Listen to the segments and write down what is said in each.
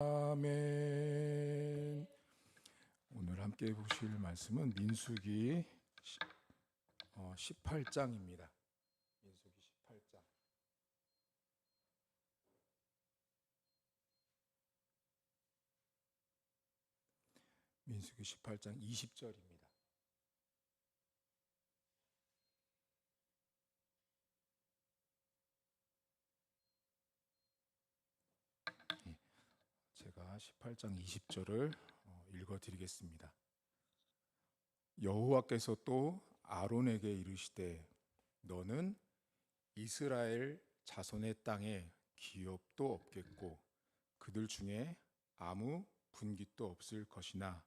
아멘. 오늘 함께 보실 말씀은 민수기 18장입니다. 민수기 18장. 민수기 18장 20절입니다. 제가 18장 20절을 읽어드리겠습니다. 여호와께서 또 아론에게 이르시되 너는 이스라엘 자손의 땅에 기업도 없겠고 그들 중에 아무 분깃도 없을 것이나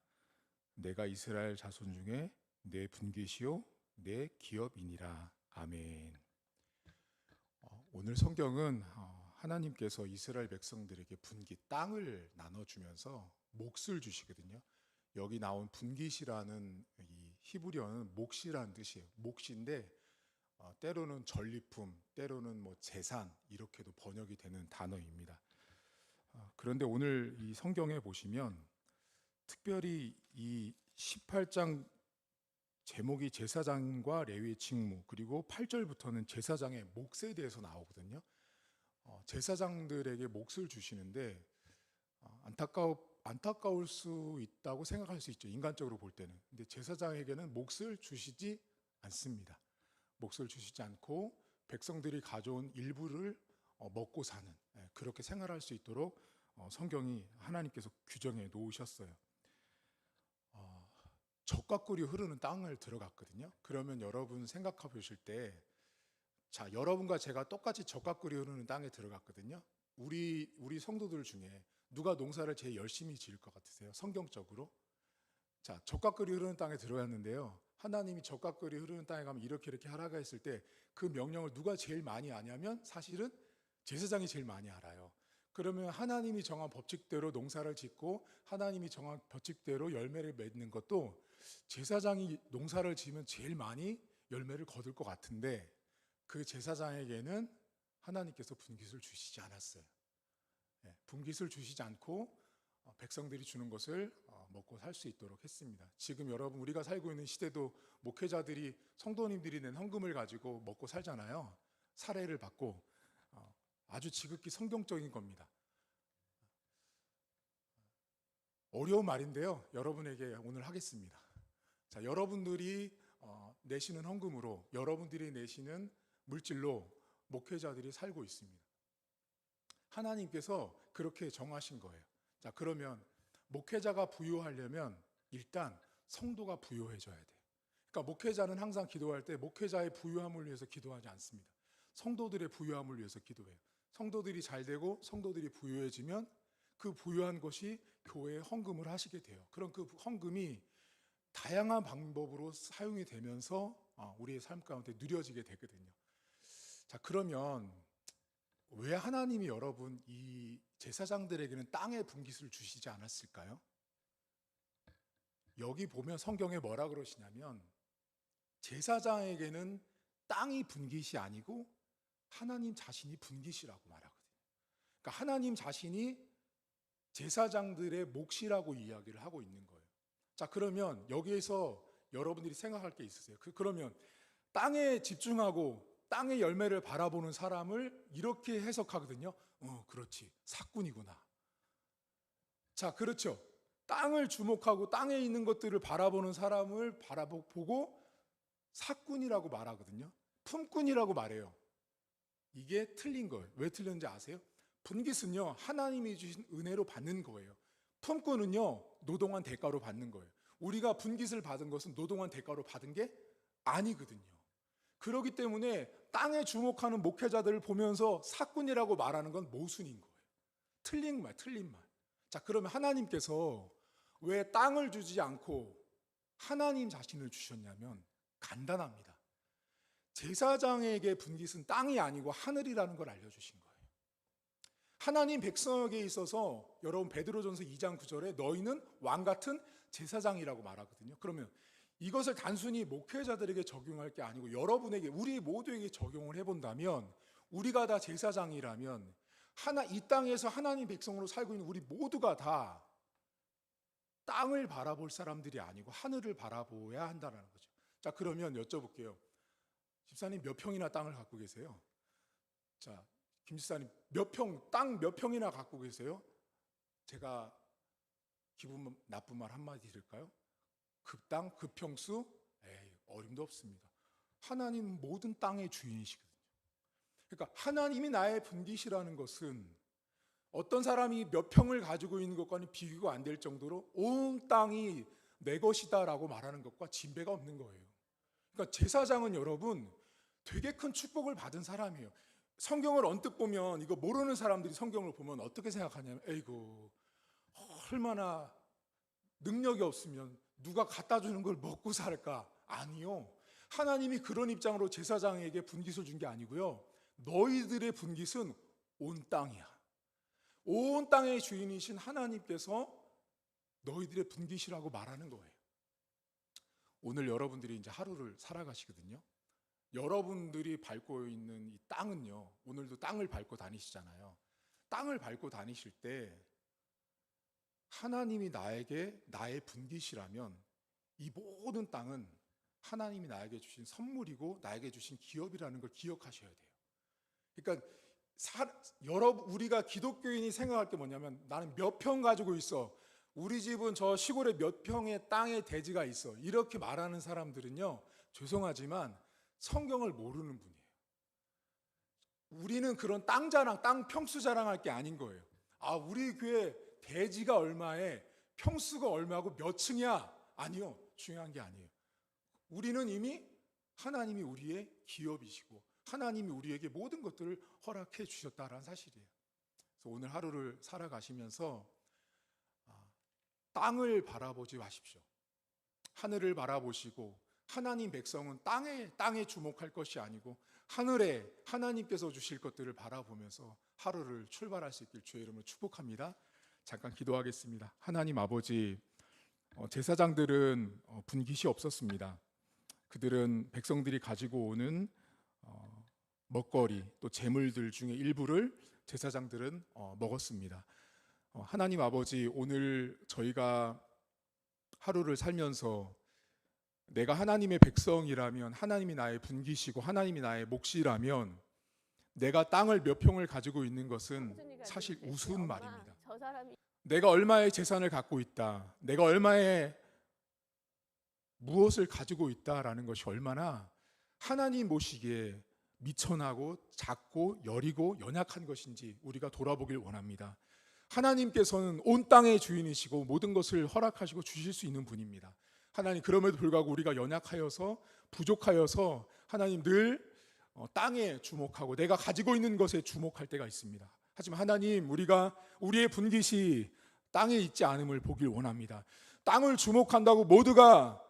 내가 이스라엘 자손 중에 내 분깃이요 내 기업이니라. 아멘. 오늘 성경은 하나님께서 이스라엘 백성들에게 분깃, 땅을 나눠주면서 몫을 주시거든요. 여기 나온 분깃이라는 이 히브리어는 몫이라는 뜻이에요. 몫인데 때로는 전리품, 때로는 재산 이렇게도 번역이 되는 단어입니다. 그런데 오늘 이 성경에 보시면 특별히 이 18장 제목이 제사장과 레위의 직무, 그리고 8절부터는 제사장의 몫에 대해서 나오거든요. 제사장들에게 몫을 주시는데 안타까울 수 있다고 생각할 수 있죠. 인간적으로 볼 때는. 근데 제사장에게는 몫을 주시지 않습니다. 몫을 주시지 않고 백성들이 가져온 일부를 먹고 사는, 그렇게 생활할 수 있도록 성경이 하나님께서 규정해 놓으셨어요. 젖과 꿀이 흐르는 땅을 들어갔거든요. 그러면 여러분 생각해 보실 때, 자, 여러분과 제가 똑같이 젖과 꿀이 흐르는 땅에 들어갔거든요. 우리 성도들 중에 누가 농사를 제일 열심히 지을 것 같으세요? 성경적으로? 자, 젖과 꿀이 흐르는 땅에 들어갔는데요. 하나님이 젖과 꿀이 흐르는 땅에 가면 이렇게 하라고 했을 때 그 명령을 누가 제일 많이 아냐면 사실은 제사장이 제일 많이 알아요. 그러면 하나님이 정한 법칙대로 농사를 짓고 하나님이 정한 법칙대로 열매를 맺는 것도 제사장이 농사를 지으면 제일 많이 열매를 거둘 것 같은데 그 제사장에게는 하나님께서 분깃을 주시지 않았어요. 분깃을 주시지 않고 백성들이 주는 것을 먹고 살 수 있도록 했습니다. 지금 여러분 우리가 살고 있는 시대도 목회자들이 성도님들이 낸 헌금을 가지고 먹고 살잖아요. 사례를 받고 아주 지극히 성경적인 겁니다. 어려운 말인데요. 여러분에게 오늘 하겠습니다. 자, 여러분들이 내시는 헌금으로, 여러분들이 내시는 물질로 목회자들이 살고 있습니다. 하나님께서 그렇게 정하신 거예요. 자, 그러면 목회자가 부유하려면 일단 성도가 부유해져야 돼요. 그러니까 목회자는 항상 기도할 때 목회자의 부유함을 위해서 기도하지 않습니다. 성도들의 부유함을 위해서 기도해요. 성도들이 잘 되고 성도들이 부유해지면 그 부유한 것이 교회에 헌금을 하시게 돼요. 그럼 그 헌금이 다양한 방법으로 사용이 되면서 우리의 삶 가운데 누려지게 되거든요. 자, 그러면 왜 하나님이 여러분 이 제사장들에게는 땅의 분깃을 주시지 않았을까요? 여기 보면 성경에 뭐라 그러시냐면 제사장에게는 땅이 분깃이 아니고 하나님 자신이 분깃이라고 말하거든요. 그러니까 하나님 자신이 제사장들의 몫이라고 이야기를 하고 있는 거예요. 자, 그러면 여기에서 여러분들이 생각할 게 있으세요? 그러면 땅에 집중하고 땅의 열매를 바라보는 사람을 이렇게 해석하거든요. 그렇지. 사꾼이구나. 자, 그렇죠. 땅을 주목하고 땅에 있는 것들을 바라보는 사람을 바라보고 사꾼이라고 말하거든요. 품꾼이라고 말해요. 이게 틀린 거예요. 왜 틀렸는지 아세요? 분깃은요, 하나님이 주신 은혜로 받는 거예요. 품꾼은요, 노동한 대가로 받는 거예요. 우리가 분깃을 받은 것은 노동한 대가로 받은 게 아니거든요. 그렇기 때문에 땅에 주목하는 목회자들을 보면서 사꾼이라고 말하는 건 모순인 거예요. 틀린 말. 자, 그러면 하나님께서 왜 땅을 주지 않고 하나님 자신을 주셨냐면 간단합니다. 제사장에게 분깃은 땅이 아니고 하늘이라는 걸 알려주신 거예요. 하나님 백성에게 있어서 여러분 베드로전서 2장 9절에 너희는 왕같은 제사장이라고 말하거든요. 그러면 이것을 단순히 목회자들에게 적용할 게 아니고 여러분에게, 우리 모두에게 적용을 해본다면 우리가 다 제사장이라면 이 땅에서 하나님 백성으로 살고 있는 우리 모두가 다 땅을 바라볼 사람들이 아니고 하늘을 바라보아야 한다는 거죠. 자, 그러면 여쭤볼게요. 집사님 몇 평이나 땅을 갖고 계세요? 자, 김 집사님 땅 몇 평이나 갖고 계세요? 제가 기분 나쁜 말 한마디 드릴까요? 급땅, 급평수? 에이, 어림도 없습니다. 하나님 모든 땅의 주인이시거든요. 그러니까 하나님이 나의 분깃이라는 것은 어떤 사람이 몇 평을 가지고 있는 것과는 비교가 안 될 정도로 온 땅이 내 것이다라고 말하는 것과 진배가 없는 거예요. 그러니까 제사장은 여러분 되게 큰 축복을 받은 사람이에요. 성경을 언뜻 보면 이거 모르는 사람들이 성경을 보면 어떻게 생각하냐면 에이구 얼마나 능력이 없으면 누가 갖다 주는 걸 먹고 살까? 아니요. 하나님이 그런 입장으로 제사장에게 분깃을 준 게 아니고요. 너희들의 분깃은 온 땅이야. 온 땅의 주인이신 하나님께서 너희들의 분깃이라고 말하는 거예요. 오늘 여러분들이 이제 하루를 살아가시거든요. 여러분들이 밟고 있는 이 땅은요, 오늘도 땅을 밟고 다니시잖아요. 땅을 밟고 다니실 때 하나님이 나에게 나의 분깃이라면 이 모든 땅은 하나님이 나에게 주신 선물이고 나에게 주신 기업이라는 걸 기억하셔야 돼요. 그러니까 우리가 기독교인이 생각할 게 뭐냐면 나는 몇 평 가지고 있어, 우리 집은 저 시골에 몇 평의 땅에 대지가 있어, 이렇게 말하는 사람들은요, 죄송하지만 성경을 모르는 분이에요. 우리는 그런 땅 자랑, 땅 평수 자랑할 게 아닌 거예요. 아, 우리 교회 대지가 얼마에 평수가 얼마고 몇 층이야? 아니요, 중요한 게 아니에요. 우리는 이미 하나님이 우리의 기업이시고 하나님이 우리에게 모든 것들을 허락해 주셨다라는 사실이에요. 그래서 오늘 하루를 살아가시면서 땅을 바라보지 마십시오. 하늘을 바라보시고 하나님 백성은 땅에 주목할 것이 아니고 하늘에 하나님께서 주실 것들을 바라보면서 하루를 출발할 수 있길 주의 이름으로 축복합니다. 잠깐 기도하겠습니다. 하나님 아버지, 제사장들은 분깃이 없었습니다. 그들은 백성들이 가지고 오는 먹거리 또 재물들 중에 일부를 제사장들은 먹었습니다. 하나님 아버지, 오늘 저희가 하루를 살면서 내가 하나님의 백성이라면 하나님이 나의 분깃이고 하나님이 나의 몫이라면 내가 땅을 몇 평을 가지고 있는 것은 사실 우스운 말입니다. 내가 얼마의 재산을 갖고 있다, 내가 얼마의 무엇을 가지고 있다라는 것이 얼마나 하나님 보시기에 미천하고 작고 여리고 연약한 것인지 우리가 돌아보길 원합니다. 하나님께서는 온 땅의 주인이시고 모든 것을 허락하시고 주실 수 있는 분입니다. 하나님, 그럼에도 불구하고 우리가 연약하여서 부족하여서 하나님 늘 땅에 주목하고 내가 가지고 있는 것에 주목할 때가 있습니다. 하지만 하나님, 우리가 우리의 분깃이 땅에 있지 않음을 보길 원합니다. 땅을 주목한다고 모두가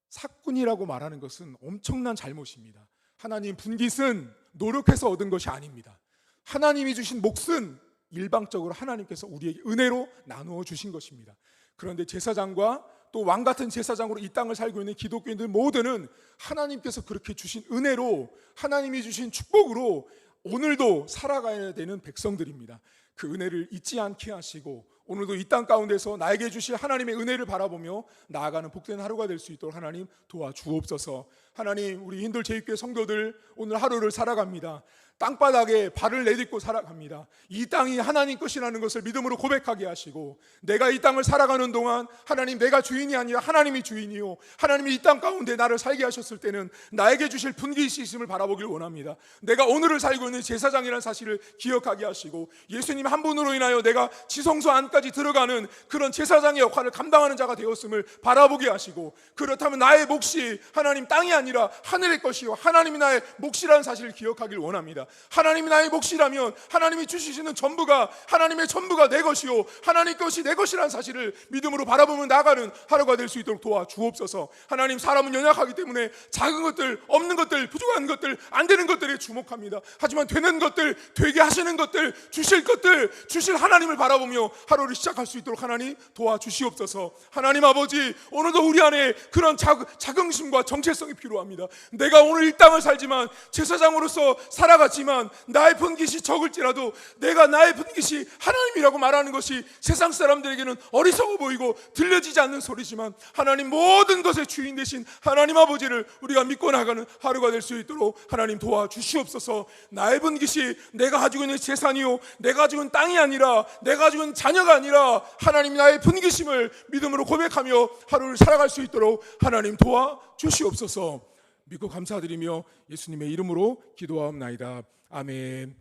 사꾼이라고 말하는 것은 엄청난 잘못입니다. 하나님, 분깃은 노력해서 얻은 것이 아닙니다. 하나님이 주신 몫은 일방적으로 하나님께서 우리에게 은혜로 나누어 주신 것입니다. 그런데 제사장과 또 왕같은 제사장으로 이 땅을 살고 있는 기독교인들 모두는 하나님께서 그렇게 주신 은혜로, 하나님이 주신 축복으로 오늘도 살아가야 되는 백성들입니다. 그 은혜를 잊지 않게 하시고 오늘도 이 땅 가운데서 나에게 주실 하나님의 은혜를 바라보며 나아가는 복된 하루가 될 수 있도록 하나님 도와주옵소서. 하나님, 우리 힌들 제2교회 성도들 오늘 하루를 살아갑니다. 땅바닥에 발을 내딛고 살아갑니다. 이 땅이 하나님 것이라는 것을 믿음으로 고백하게 하시고 내가 이 땅을 살아가는 동안 하나님, 내가 주인이 아니라 하나님이 주인이요, 하나님이 이 땅 가운데 나를 살게 하셨을 때는 나에게 주실 분깃이 있음을 바라보길 원합니다. 내가 오늘을 살고 있는 제사장이라는 사실을 기억하게 하시고 예수님 한 분으로 인하여 내가 지성소 안까지 들어가는 그런 제사장의 역할을 감당하는 자가 되었음을 바라보게 하시고, 그렇다면 나의 몫이 하나님 땅이 아니라 하늘의 것이요 하나님이 나의 몫이라는 사실을 기억하길 원합니다. 하나님이 나의 몫이라면 하나님이 주시는 전부가, 하나님의 전부가 내 것이요 하나님 것이 내 것이라는 사실을 믿음으로 바라보며 나가는 하루가 될 수 있도록 도와주옵소서. 하나님, 사람은 연약하기 때문에 작은 것들, 없는 것들, 부족한 것들, 안 되는 것들에 주목합니다. 하지만 되는 것들, 되게 하시는 것들, 주실 것들, 주실 하나님을 바라보며 하루를 시작할 수 있도록 하나님 도와주시옵소서. 하나님 아버지, 오늘도 우리 안에 그런 자긍심과 정체성이 필요합니다. 내가 오늘 이 땅을 살지만 제사장으로서 살아가지 같지만 나의 분깃이 적을지라도 내가 나의 분깃이 하나님이라고 말하는 것이 세상 사람들에게는 어리석어 보이고 들려지지 않는 소리지만, 하나님 모든 것의 주인 되신 하나님 아버지를 우리가 믿고 나가는 하루가 될 수 있도록 하나님 도와주시옵소서. 나의 분깃이 내가 가지고 있는 재산이요, 내가 가지고 있는 땅이 아니라, 내가 가지고 있는 자녀가 아니라 하나님 나의 분깃임을 믿음으로 고백하며 하루를 살아갈 수 있도록 하나님 도와주시옵소서. 믿고 감사드리며 예수님의 이름으로 기도하옵나이다. 아멘.